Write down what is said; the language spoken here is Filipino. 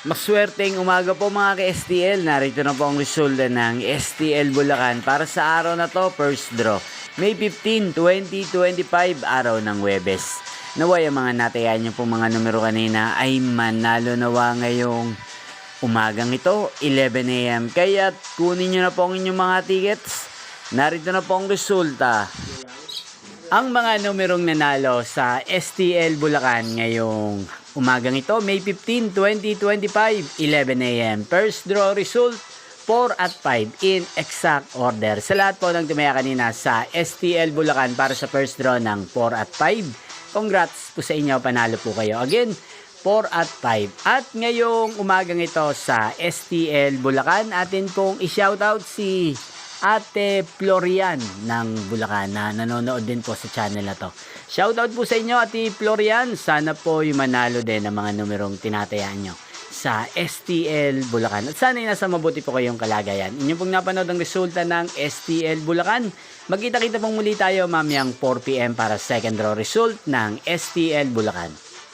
Maswerteng umaga po mga ka-STL. Narito na po ang resulta ng STL Bulacan para sa araw na to, first draw. May 15, 2025, araw ng Huwebes. Naway ang mga natayan nyo po mga numero kanina ay manalo nawa ngayong umagang ito, 11 AM. Kaya kunin nyo na po ang inyong mga tickets. Narito na po ang resulta. Ang mga numerong nanalo sa STL Bulacan ngayong umagang ito, May 15, 2025, 11 AM. First draw result, 4 at 5 in exact order. Sa lahat po ng tumaya kanina sa STL Bulacan para sa first draw ng 4 at 5. Congrats po sa inyo, panalo po kayo. Again, 4 at 5. At ngayong umagang ito sa STL Bulacan, atin pong i-shoutout si Ate Florian ng Bulacan na nanonood din po sa channel na to. Shoutout po sa inyo, Ate Florian. Sana po yung manalo din ng mga numerong tinatayaan nyo sa STL Bulacan. At sana nasa mabuti po kayong kalagayan. Inyo pong napanood ang resulta ng STL Bulacan. Magkita-kita pong muli tayo mamayang 4 PM para second draw result ng STL Bulacan.